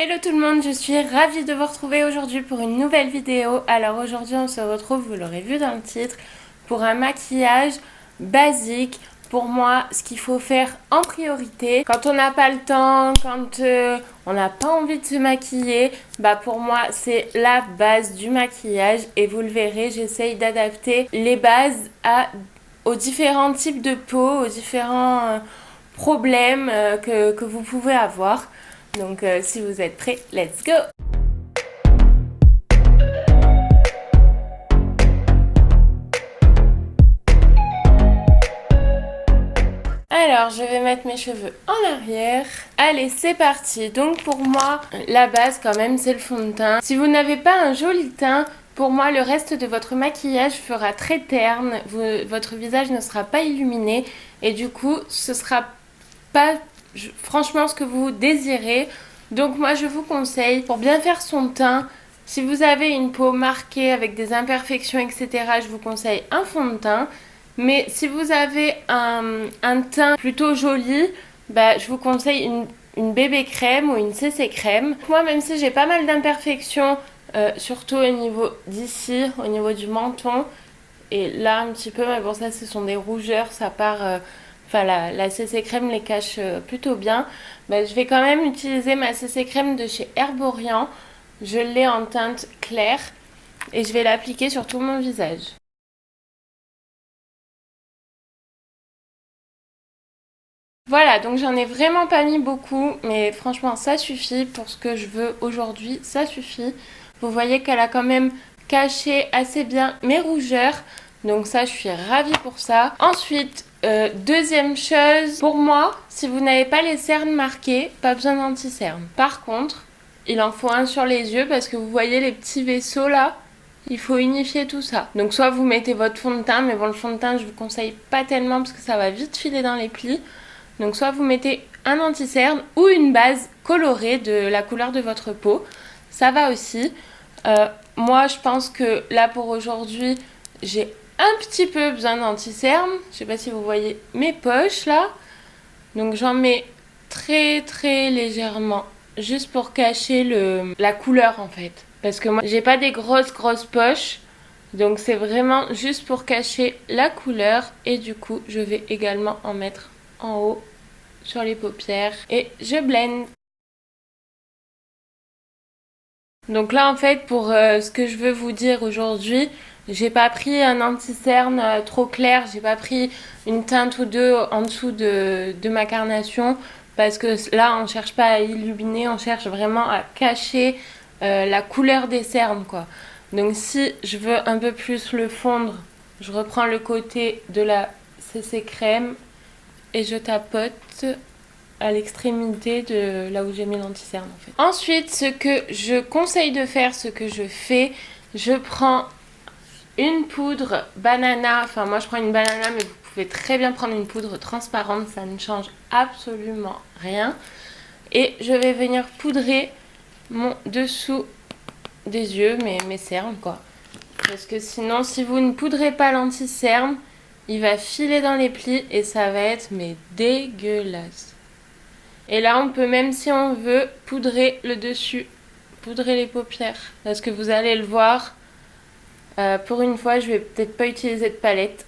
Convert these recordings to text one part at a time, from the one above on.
Hello tout le monde, je suis ravie de vous retrouver aujourd'hui pour une nouvelle vidéo. Alors aujourd'hui on se retrouve, vous l'aurez vu dans le titre, pour un maquillage basique. Pour moi, ce qu'il faut faire en priorité, quand on n'a pas le temps, quand on n'a pas envie de se maquiller, bah pour moi c'est la base du maquillage. Et vous le verrez, j'essaye d'adapter les bases aux différents types de peau, aux différents problèmes que vous pouvez avoir. Donc si vous êtes prêts, let's go! Alors, je vais mettre mes cheveux en arrière. Allez, c'est parti. Donc pour moi, la base quand même, c'est le fond de teint. Si vous n'avez pas un joli teint, pour moi, le reste de votre maquillage fera très terne. Votre visage ne sera pas illuminé. Et du coup, ce sera pas franchement ce que vous désirez. Donc moi, je vous conseille, pour bien faire son teint, si vous avez une peau marquée avec des imperfections, etc., je vous conseille un fond de teint. Mais si vous avez un teint plutôt joli, bah, je vous conseille une bébé crème ou une CC crème. Moi, même si j'ai pas mal d'imperfections, surtout au niveau d'ici, au niveau du menton, et là un petit peu, mais bon ça ce sont des rougeurs, ça part... Enfin, la CC crème les cache plutôt bien. Bah, je vais quand même utiliser ma CC crème de chez Herborian. Je l'ai en teinte claire et je vais l'appliquer sur tout mon visage. Voilà, donc j'en ai vraiment pas mis beaucoup, mais franchement ça suffit pour ce que je veux aujourd'hui, ça suffit. Vous voyez qu'elle a quand même caché assez bien mes rougeurs, donc ça je suis ravie pour ça. Ensuite, deuxième chose, pour moi, si vous n'avez pas les cernes marquées, pas besoin d'anti-cerne. Par contre, il en faut un sur les yeux parce que vous voyez les petits vaisseaux là, il faut unifier tout ça. Donc soit vous mettez votre fond de teint, mais bon le fond de teint je vous conseille pas tellement parce que ça va vite filer dans les plis. Donc soit vous mettez un anti-cerne ou une base colorée de la couleur de votre peau. Ça va aussi. Moi je pense que là pour aujourd'hui j'ai un petit peu besoin d'anti-cerne. Je sais pas si vous voyez mes poches là. Donc j'en mets très très légèrement. Juste pour cacher la couleur en fait. Parce que moi j'ai pas des grosses poches. Donc c'est vraiment juste pour cacher la couleur. Et du coup je vais également en mettre en haut sur les paupières et je blende. Donc là en fait pour ce que je veux vous dire aujourd'hui, j'ai pas pris un anti-cerne trop clair, j'ai pas pris une teinte ou deux en dessous de ma carnation parce que là on cherche pas à illuminer, on cherche vraiment à cacher la couleur des cernes quoi. Donc si je veux un peu plus le fondre, je reprends le côté de la CC crème et je tapote à l'extrémité de là où j'ai mis l'anti-cerne en fait. Ensuite, ce que je conseille de faire, ce que je fais, je prends une poudre banana, enfin moi je prends une banana mais vous pouvez très bien prendre une poudre transparente, ça ne change absolument rien. Et je vais venir poudrer mon dessous des yeux, mes cernes quoi. Parce que sinon, si vous ne poudrez pas l'anti-cerne, il va filer dans les plis et ça va être mais dégueulasse. Et là, on peut même si on veut poudrer le dessus, poudrer les paupières. Parce que vous allez le voir, pour une fois, je vais peut-être pas utiliser de palette.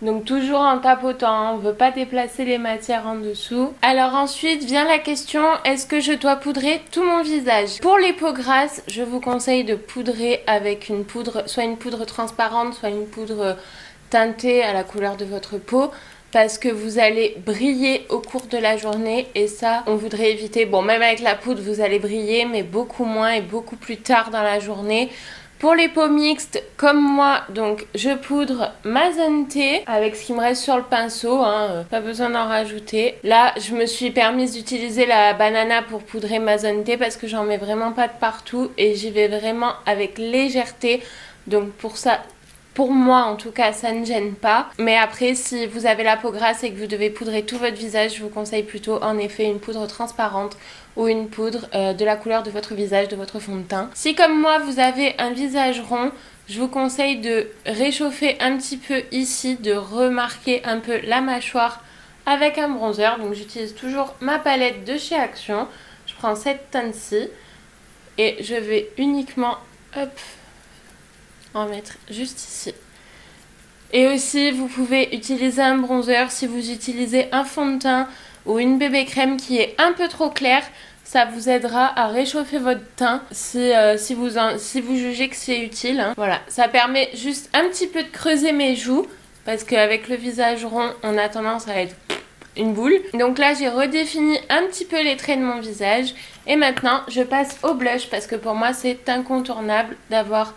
Donc toujours en tapotant, on ne veut pas déplacer les matières en dessous. Alors ensuite vient la question, est-ce que je dois poudrer tout mon visage? Pour les peaux grasses, je vous conseille de poudrer avec une poudre, soit une poudre transparente, soit une poudre teintée à la couleur de votre peau. Parce que vous allez briller au cours de la journée et ça, on voudrait éviter. Bon, même avec la poudre, vous allez briller, mais beaucoup moins et beaucoup plus tard dans la journée. Pour les peaux mixtes, comme moi, donc je poudre ma zone T avec ce qui me reste sur le pinceau, hein, pas besoin d'en rajouter. Là, je me suis permise d'utiliser la banana pour poudrer ma zone T parce que j'en mets vraiment pas de partout et j'y vais vraiment avec légèreté. Donc pour ça, pour moi en tout cas, ça ne gêne pas. Mais après, si vous avez la peau grasse et que vous devez poudrer tout votre visage, je vous conseille plutôt en effet une poudre transparente ou une poudre de la couleur de votre visage, de votre fond de teint. Si comme moi, vous avez un visage rond, je vous conseille de réchauffer un petit peu ici, de remarquer un peu la mâchoire avec un bronzer. Donc j'utilise toujours ma palette de chez Action. Je prends cette teinte-ci. Et je vais uniquement, hop, en mettre juste ici. Et aussi, vous pouvez utiliser un bronzer si vous utilisez un fond de teint ou une bébé crème qui est un peu trop claire. Ça vous aidera à réchauffer votre teint si vous jugez que c'est utile. Hein. Voilà, ça permet juste un petit peu de creuser mes joues parce qu'avec le visage rond, on a tendance à être une boule. Donc là, j'ai redéfini un petit peu les traits de mon visage. Et maintenant, je passe au blush parce que pour moi, c'est incontournable d'avoir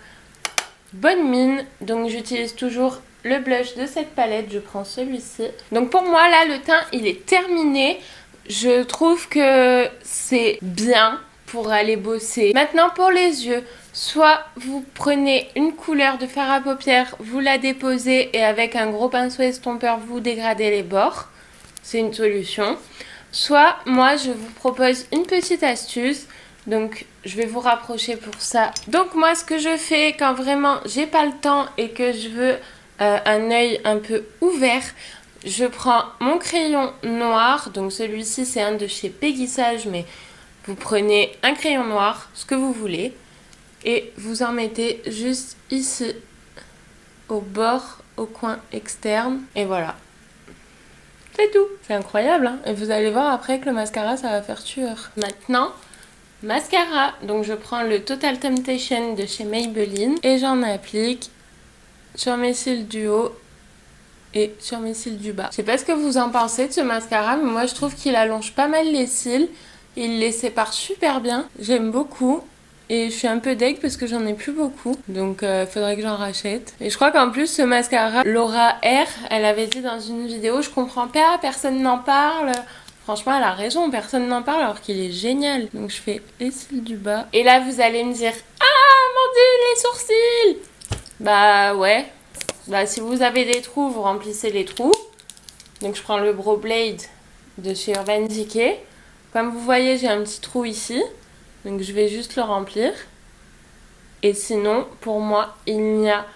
bonne mine. Donc j'utilise toujours le blush de cette palette. Je prends celui-ci. Donc pour moi, là, le teint, il est terminé. Je trouve que c'est bien pour aller bosser. Maintenant pour les yeux, soit vous prenez une couleur de fard à paupières, vous la déposez et avec un gros pinceau estompeur vous dégradez les bords. C'est une solution. Soit moi je vous propose une petite astuce. Donc je vais vous rapprocher pour ça. Donc moi ce que je fais quand vraiment j'ai pas le temps et que je veux un œil un peu ouvert, je prends mon crayon noir, donc celui-ci c'est un de chez Peggy Sage, mais vous prenez un crayon noir, ce que vous voulez, et vous en mettez juste ici, au bord, au coin externe, et voilà. C'est tout. C'est incroyable, hein. Et vous allez voir après que le mascara ça va faire tueur. Maintenant, mascara, donc je prends le Total Temptation de chez Maybelline, et j'en applique sur mes cils du haut et sur mes cils du bas. Je sais pas ce que vous en pensez de ce mascara, mais moi je trouve qu'il allonge pas mal les cils. Il les sépare super bien. J'aime beaucoup. Et je suis un peu deg parce que j'en ai plus beaucoup. Donc faudrait que j'en rachète. Et je crois qu'en plus ce mascara, Laura R, elle avait dit dans une vidéo, je comprends pas, personne n'en parle. Franchement elle a raison, personne n'en parle alors qu'il est génial. Donc je fais les cils du bas. Et là vous allez me dire, ah mon dieu les sourcils. Bah ouais. Bah, si vous avez des trous, vous remplissez les trous. Donc je prends le Brow Blade de chez Urban Decay. Comme vous voyez, j'ai un petit trou ici. Donc je vais juste le remplir. Et sinon, pour moi, il n'y a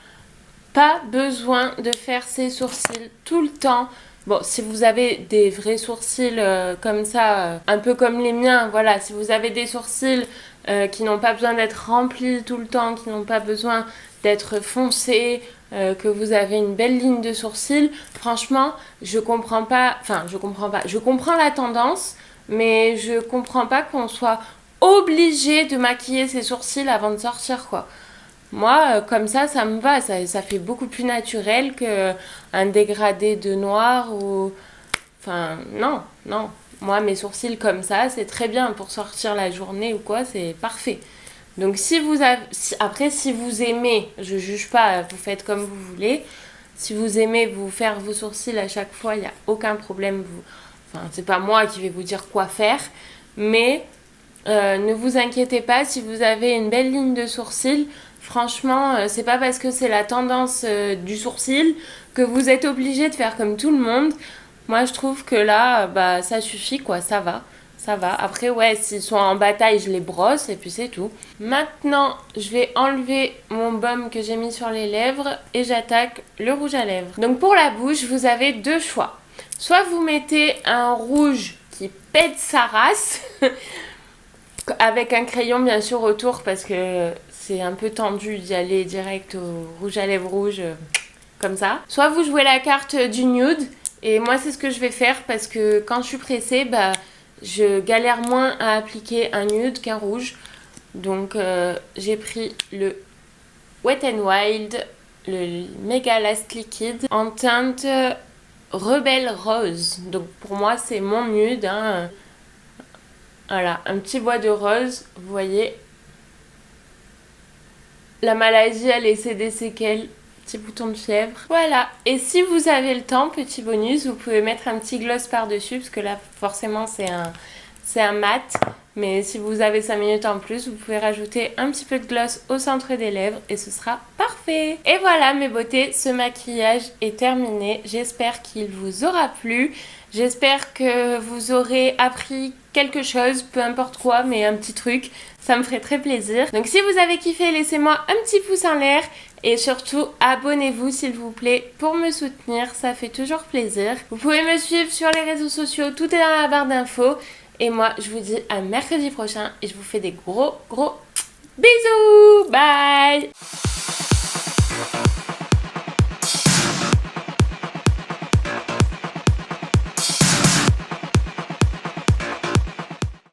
pas besoin de faire ses sourcils tout le temps. Bon, si vous avez des vrais sourcils comme ça, un peu comme les miens, voilà. Si vous avez des sourcils qui n'ont pas besoin d'être remplis tout le temps, qui n'ont pas besoin d'être foncés, que vous avez une belle ligne de sourcils, franchement, je comprends pas, je comprends la tendance, mais je comprends pas qu'on soit obligé de maquiller ses sourcils avant de sortir, quoi. Moi, comme ça me va, ça fait beaucoup plus naturel qu'un dégradé de noir ou... Enfin, non. Moi, mes sourcils comme ça, c'est très bien pour sortir la journée ou quoi, c'est parfait. Donc si vous avez, après si vous aimez, je juge pas, vous faites comme vous voulez. Si vous aimez vous faire vos sourcils à chaque fois, il n'y a aucun problème. Enfin, c'est pas moi qui vais vous dire quoi faire, mais ne vous inquiétez pas si vous avez une belle ligne de sourcils. Franchement, c'est pas parce que c'est la tendance du sourcil que vous êtes obligé de faire comme tout le monde. Moi, je trouve que là, bah ça suffit quoi, ça va. Ça va. Après, ouais, s'ils sont en bataille, je les brosse et puis c'est tout. Maintenant, je vais enlever mon baume que j'ai mis sur les lèvres et j'attaque le rouge à lèvres. Donc pour la bouche, vous avez deux choix. Soit vous mettez un rouge qui pète sa race, avec un crayon bien sûr autour parce que c'est un peu tendu d'y aller direct au rouge à lèvres rouge comme ça. Soit vous jouez la carte du nude et moi c'est ce que je vais faire parce que quand je suis pressée, bah... je galère moins à appliquer un nude qu'un rouge. Donc j'ai pris le Wet n Wild, le Mega Last Liquid en teinte Rebelle Rose. Donc pour moi c'est mon nude. Hein. Voilà, un petit bois de rose, vous voyez. La maladie a laissé des séquelles. Petit bouton de fièvre. Voilà. Et si vous avez le temps, petit bonus, vous pouvez mettre un petit gloss par-dessus parce que là, forcément, c'est un mat. Mais si vous avez 5 minutes en plus, vous pouvez rajouter un petit peu de gloss au centre des lèvres et ce sera parfait. Et voilà mes beautés, ce maquillage est terminé. J'espère qu'il vous aura plu. J'espère que vous aurez appris quelque chose, peu importe quoi, mais un petit truc. Ça me ferait très plaisir. Donc si vous avez kiffé, laissez-moi un petit pouce en l'air. Et surtout, abonnez-vous s'il vous plaît pour me soutenir, ça fait toujours plaisir. Vous pouvez me suivre sur les réseaux sociaux, tout est dans la barre d'infos. Et moi, je vous dis à mercredi prochain et je vous fais des gros Bisous, bye.